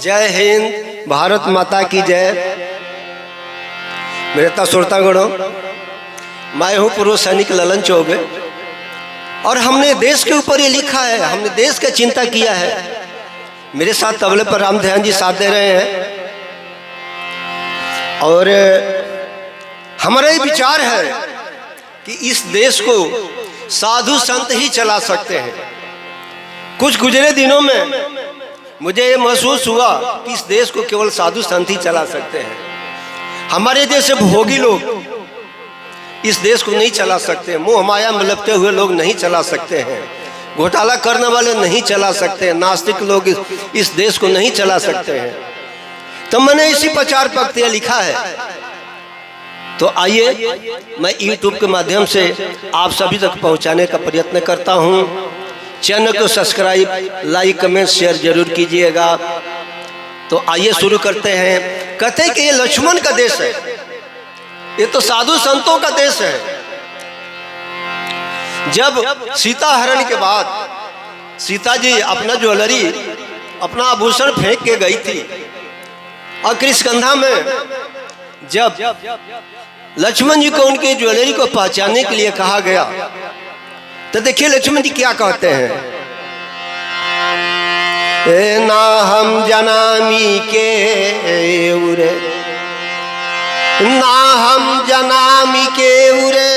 जय हिंद, भारत माता की जय। मेरे श्रोतागणों, मैं हूँ पूर्व सैनिक ललन चौबे और हमने देश के ऊपर ये लिखा है, हमने देश का चिंता किया है। मेरे साथ तबले पर राम ध्यान जी साथ दे रहे हैं और हमारा ये विचार है कि इस देश को साधु संत ही चला सकते हैं। कुछ गुजरे दिनों में मुझे ये महसूस हुआ कि इस देश को केवल साधु संत ही चला सकते हैं। हमारे जैसे भोगी लोग इस देश को नहीं चला सकते, मोह माया में लपटे हुए लोग नहीं चला सकते हैं, घोटाला करने वाले नहीं चला सकते हैं, नास्तिक लोग इस देश को नहीं चला सकते हैं। तो मैंने इसी प्रचार पंक्तियां लिखा है। तो आइए मैं यूट्यूब के माध्यम से आप सभी तक पहुंचाने का प्रयत्न करता हूं। चैनल को सब्सक्राइब, लाइक, कमेंट, शेयर जरूर कीजिएगा। तो आइए शुरू करते हैं। कहते हैं कि ये लक्ष्मण का देश है, ये तो साधु संतों का देश है। जब सीता हरण के बाद सीता जी अपना ज्वेलरी, अपना आभूषण फेंक के गई थी और कृष्णगंधा में जब लक्ष्मण जी को उनकी ज्वेलरी को पहचानने के लिए कहा गया तो देखिए लक्ष्मण जी क्या कहते हैं। ना हम जनामी के उरे, ना हम जनामी के उरे,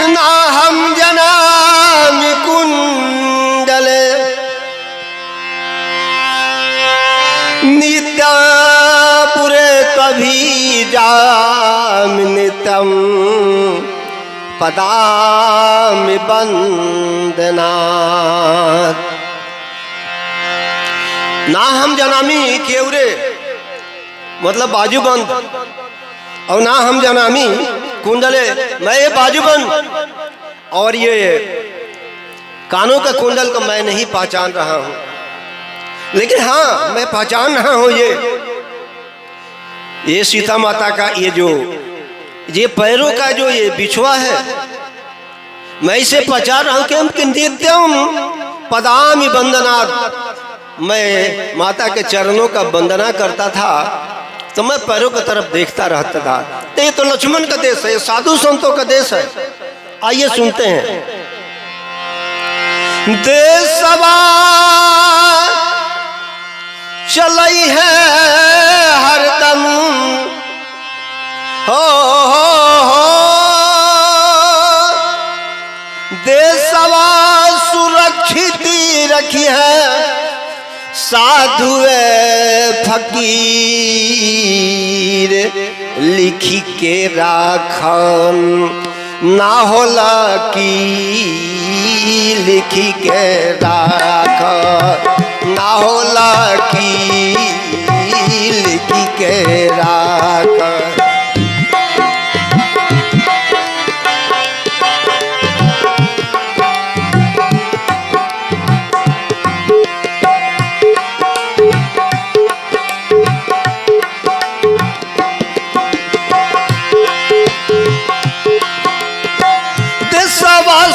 ना हम जनामी कुंडले, नित्यापुरे कभी जाम नित्यम पदामि बंदना। ना हम जनामी केवरे मतलब बाजूबंद, और ना हम जनामी कुंडले, मैं ये बाजूबंद और ये कानों का कुंडल को मैं नहीं पहचान रहा हूं, लेकिन हाँ मैं पहचान रहा हूं ये सीता माता का ये पैरों का जो ये बिछुआ है, मैं इसे पहचान रहा हूं कि नित्यम पदामि बंदनात्। मैं माता के चरणों का वंदना करता था तो मैं पैरों की तरफ देखता रहता था। तो ये तो लक्ष्मण का देश है, साधु संतों का देश है। आइए सुनते हैं। देशवा चलई है हरदम, हो देशवा सुरक्षित रखी है साधु फकीर, लिखी के राखन ना होला की, लिखी के राखन ना होला की, लिखी के राखन।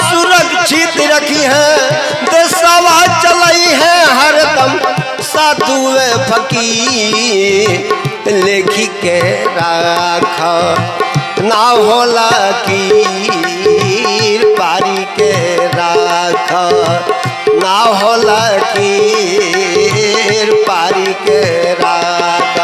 सुरक्षित रखी है, देशवा चलई है हरदम साधु फकीर, लेखी के राख ना होला की, पारी के राख ना होला की, पारी के राख।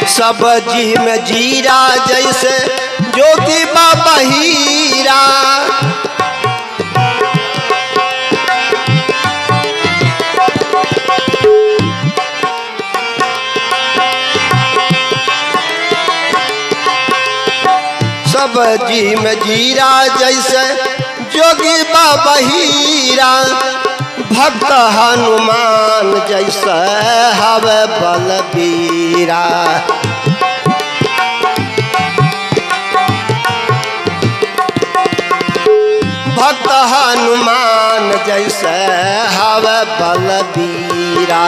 सब्जी में जीरा जैसे ज्योति बाबा हीरा, सब्जी में जीरा जैसे जोगी बाबा हीरा, भक्त हनुमान जैसे हवे बलबीरा। भक्त हनुमान जैसे हवे बलबीरा।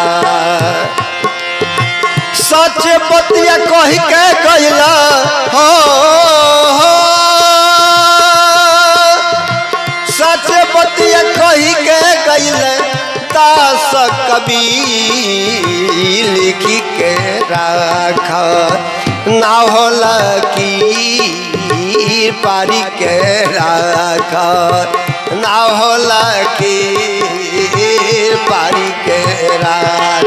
सच बतिया कही के गइला हो, सच बतिया कही के गइले दास कबीर लिखी के राख। ना होला की पारी के राख, ना होला की पारी के राख।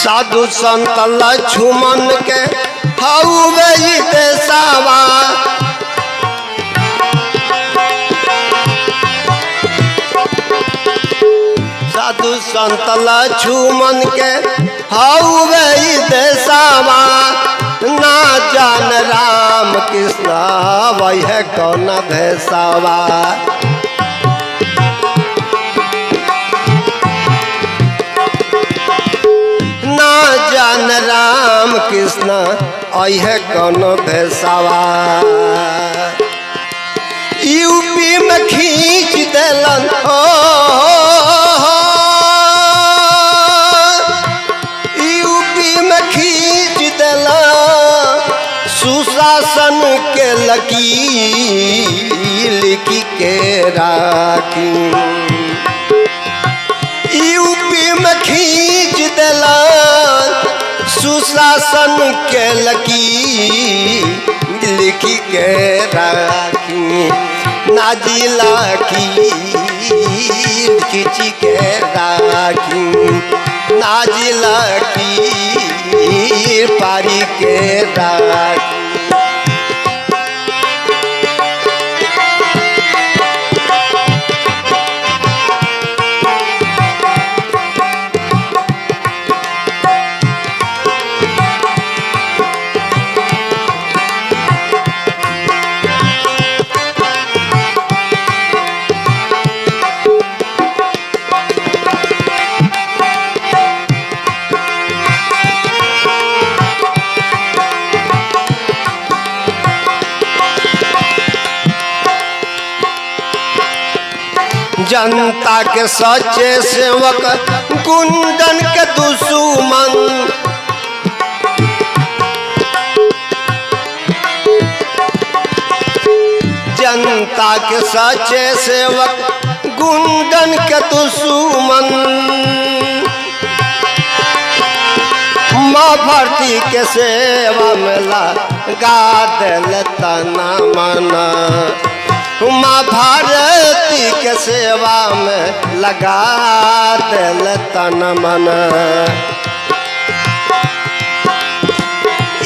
साधु संत लक्ष्मण के हौवे देशवा। साधु संत लक्ष्मण के हौवे देशवा। ना जान राम कृष्ण वह कौन भेषवा। जान राम कृष्ण अहे कौन भेषवा। यूपी में खींच देलन हो, यूपी में खींच देलन सुशासन के लकीर लिखी के राखी। यूपी में खींच देलन सुशासन के लकीर लिखी के राखी। ना जिला की खींची के राखी, ना जिला की पारी के राखी। जनता के सच्चे सेवक गुंडन के दुश्मन। जनता के सच्चे सेवक गुंडन के दुश्मन। माँ भारती के सेवा में लगा दिल तना मना। माँ भारती के सेवा में लगा दिल तन मन।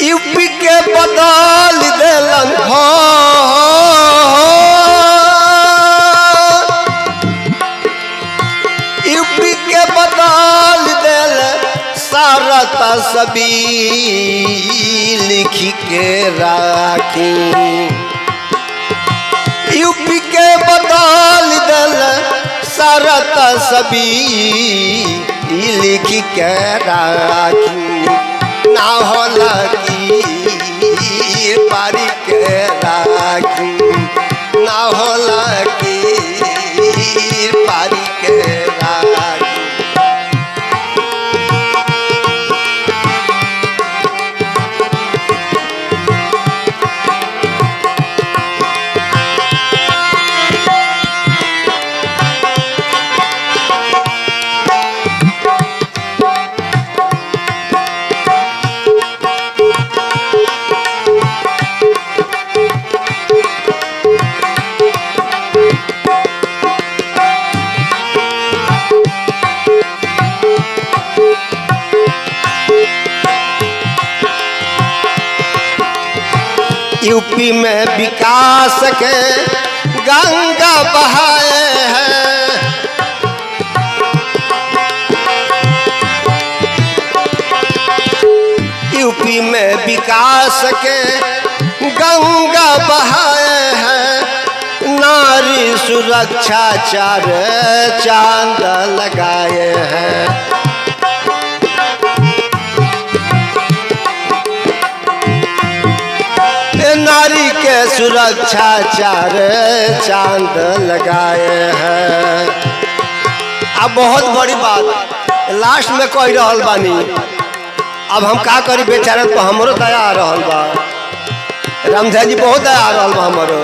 यूपी के बदल दिलन हो, यूपी के बदल दिल सारा तस्वीर लिखी के राखी। यूपी के बदल दल सारा तस्वीर लिखी के राखी। ना होला की पारी के राखी, ना होला की पारी के राखी। यूपी में विकास के गंगा बहाए हैं। यूपी में विकास के गंगा बहाए हैं। नारी सुरक्षा चार चांद लगाए हैं। नारी के सुरक्षा चार चांद लगाए हैं। अब बहुत बड़ी बात लास्ट में कह रहल बानी। अब हम का करी बेचारा, तो हमरो दया आ रहल बा। रामधा जी बहुत दया आ रहल बा हमरो।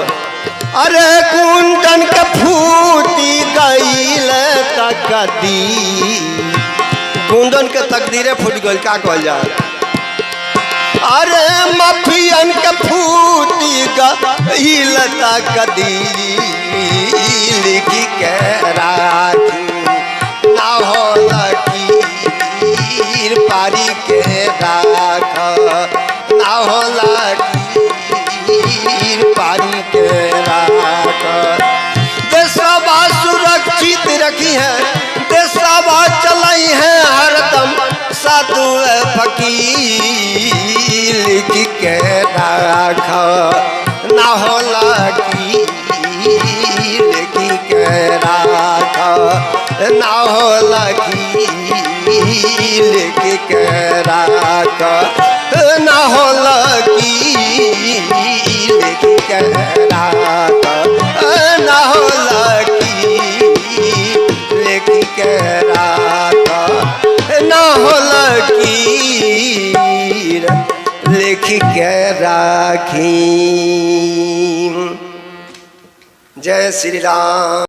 अरे कुंदन के फूटी गईल तकदीर, कुंदन के तकदीरे फूट गईल, का कहल जाए। अरे मफियन के फूटी गईल तकदीर, लिखी के राखी ना हो लकीर, पारी के राख ना हो लकीर, पारी के राख। देशवा सुरक्षित रखी है, देशवा चलाई है हरदम साधु फकीर, लिखी के राख ना हो लकीर, लिखी के राख ना हो लकीर, लिखी के राख ना हो लकीर, लिखी के राख ना हो लकीर, लिखी के राख ना हो लकीर, लिखी के राखी। जय श्री राम।